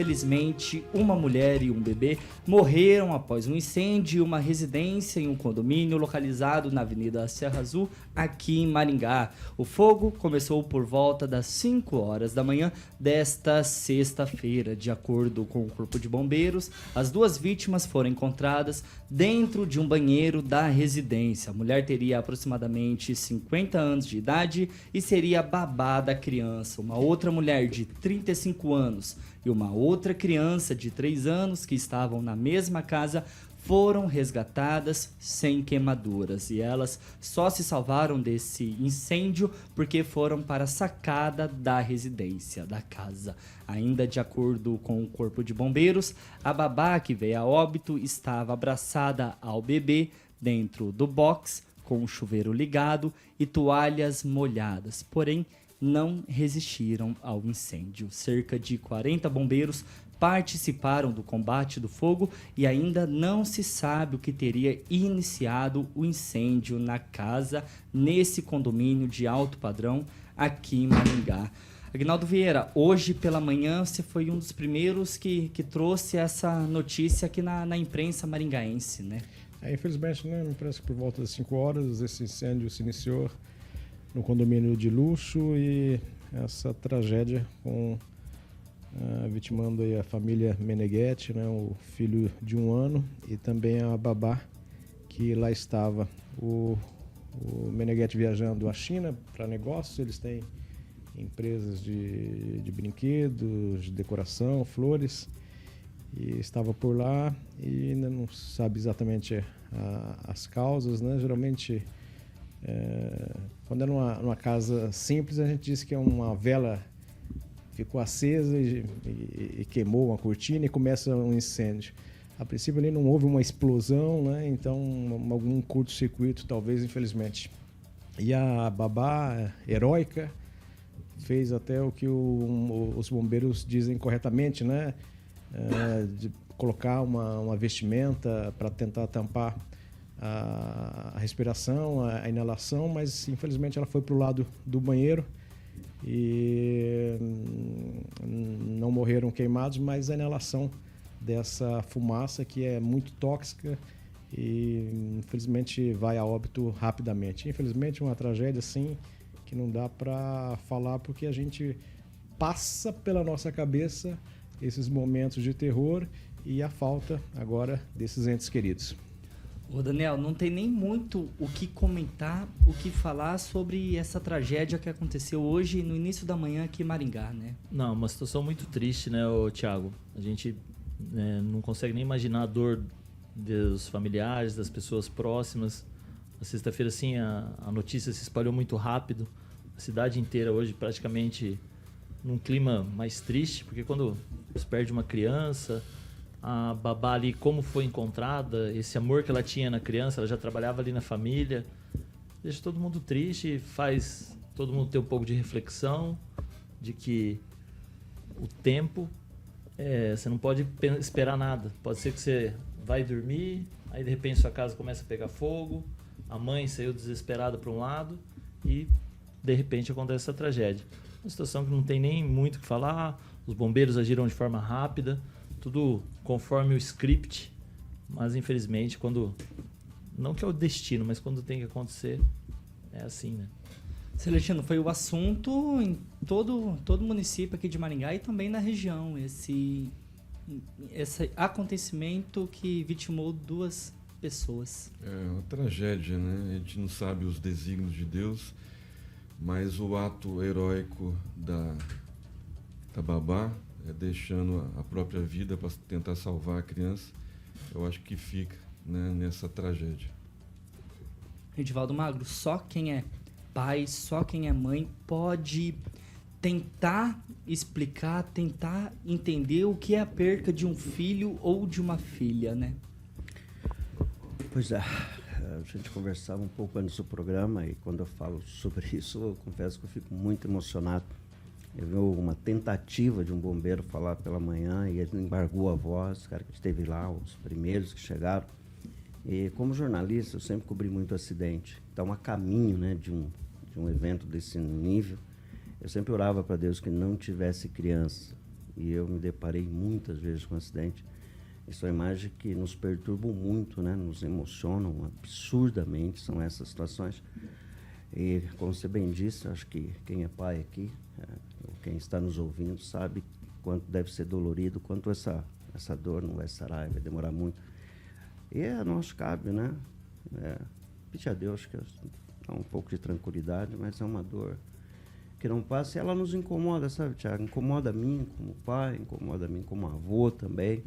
Infelizmente, uma mulher e um bebê morreram após um incêndio em uma residência em um condomínio localizado na Avenida Serra Azul, aqui em Maringá. O fogo começou por volta das 5 horas da manhã desta sexta-feira. De acordo com o Corpo de Bombeiros, as duas vítimas foram encontradas dentro de um banheiro da residência. A mulher teria aproximadamente 50 anos de idade e seria babá da criança. Uma outra mulher de 35 anos e uma outra criança de 3 anos que estavam na mesma casa foram resgatadas sem queimaduras, e elas só se salvaram desse incêndio porque foram para a sacada da residência, da casa. Ainda de acordo com o Corpo de Bombeiros, a babá que veio a óbito estava abraçada ao bebê dentro do box com o chuveiro ligado e toalhas molhadas, porém não resistiram ao incêndio. Cerca de 40 bombeiros participaram do combate do fogo e ainda não se sabe o que teria iniciado o incêndio na casa, nesse condomínio de alto padrão aqui em Maringá. Aguinaldo Vieira, hoje pela manhã você foi um dos primeiros que trouxe essa notícia aqui na imprensa maringaense, né? Infelizmente, né, me parece que por volta das 5 horas esse incêndio se iniciou no condomínio de luxo e essa tragédia vitimando aí a família Meneghetti, né, o filho de 1 ano e também a babá que lá estava. O Meneghetti viajando à China para negócios, eles têm empresas de brinquedos, de decoração, flores, e estava por lá e ainda não sabe exatamente as causas, né? Geralmente quando é numa casa simples, a gente diz que é uma vela ficou acesa e queimou uma cortina e começa um incêndio. A princípio ali não houve uma explosão, né? Então algum curto-circuito talvez, infelizmente. E a babá heróica fez até o que os bombeiros dizem corretamente, né? De colocar uma vestimenta para tentar tampar a respiração, a inalação, mas infelizmente ela foi para o lado do banheiro e não morreram queimados, mas a inalação dessa fumaça que é muito tóxica e infelizmente vai a óbito rapidamente. Infelizmente uma tragédia assim que não dá para falar porque a gente passa pela nossa cabeça esses momentos de terror e a falta agora desses entes queridos. Ô Daniel, não tem nem muito o que comentar, o que falar sobre essa tragédia que aconteceu hoje no início da manhã aqui em Maringá, né? Não, uma situação muito triste, né, Thiago? A gente não consegue nem imaginar a dor dos familiares, das pessoas próximas. Na sexta-feira, assim, a notícia se espalhou muito rápido. A cidade inteira hoje praticamente num clima mais triste, porque quando se perde uma criança, a babá ali, como foi encontrada, esse amor que ela tinha na criança, ela já trabalhava ali na família, deixa todo mundo triste, faz todo mundo ter um pouco de reflexão de que o tempo, você não pode esperar nada. Pode ser que você vai dormir, aí de repente sua casa começa a pegar fogo, a mãe saiu desesperada para um lado e de repente acontece essa tragédia. Uma situação que não tem nem muito o que falar, os bombeiros agiram de forma rápida, tudo conforme o script, mas infelizmente quando, não que é o destino, mas quando tem que acontecer, é assim, né? Celestino, foi o assunto em todo município aqui de Maringá e também na região, esse acontecimento que vitimou 2 pessoas. É uma tragédia, né? A gente não sabe os desígnios de Deus, mas o ato heróico da babá, deixando a própria vida para tentar salvar a criança, eu acho que fica, né, nessa tragédia. Edivaldo Magro, só quem é pai, só quem é mãe pode tentar explicar, tentar entender o que é a perca de um filho ou de uma filha, né? Pois é, a gente conversava um pouco antes do programa e quando eu falo sobre isso, eu confesso que eu fico muito emocionado. Eu vi uma tentativa de um bombeiro falar pela manhã e ele embargou a voz, cara que esteve lá, os primeiros que chegaram. E como jornalista, eu sempre cobri muito acidente. Então, a caminho, né, de um evento desse nível, eu sempre orava para Deus que não tivesse criança e eu me deparei muitas vezes com acidente. Isso é uma imagem que nos perturbam muito, né? Nos emocionam absurdamente, são essas situações. E, como você bem disse, acho que quem é pai aqui, ou quem está nos ouvindo, sabe quanto deve ser dolorido, quanto essa dor não vai sarar, vai demorar muito. E a nós cabe, né? Pedir a Deus que dá um pouco de tranquilidade, mas é uma dor que não passa e ela nos incomoda, sabe, Tiago? Incomoda a mim como pai, incomoda a mim como avô também.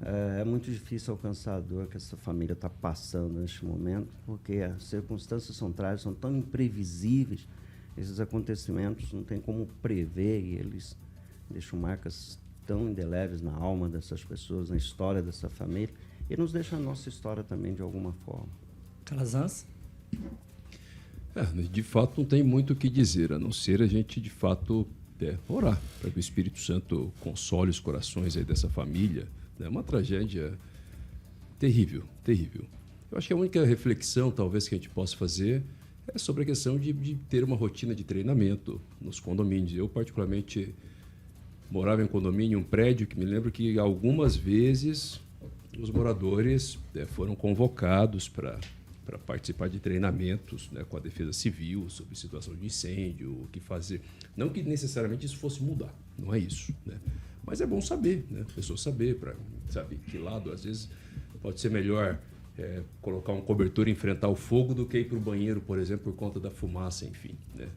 É muito difícil alcançar a dor que essa família está passando neste momento, porque as circunstâncias são trágicas, são tão imprevisíveis, esses acontecimentos não tem como prever e eles deixam marcas tão indeléveis na alma dessas pessoas, na história dessa família, e nos deixa a nossa história também de alguma forma. Calazans? De fato, não tem muito o que dizer, a não ser a gente, de fato, orar para que o Espírito Santo console os corações aí dessa família. É uma tragédia terrível, terrível. Eu acho que a única reflexão, talvez, que a gente possa fazer é sobre a questão de ter uma rotina de treinamento nos condomínios. Eu, particularmente, morava em um condomínio, um prédio, que me lembro que algumas vezes os moradores foram convocados para participar de treinamentos, né, com a Defesa Civil sobre situação de incêndio, o que fazer. Não que necessariamente isso fosse mudar, não é isso, né? Mas é bom saber, né? A pessoa saber, para saber que lado, às vezes, pode ser melhor colocar um cobertor e enfrentar o fogo do que ir para o banheiro, por exemplo, por conta da fumaça, enfim, né?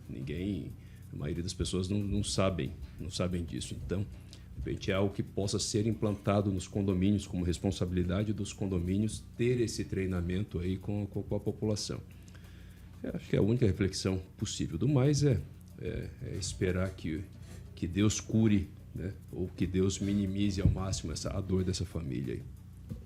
A maioria das pessoas não sabem disso. Então, de repente, é algo que possa ser implantado nos condomínios, como responsabilidade dos condomínios, ter esse treinamento aí com a população. Acho que é a única reflexão possível. Do mais é esperar que Deus cure, né? Ou que Deus minimize ao máximo a dor dessa família aí.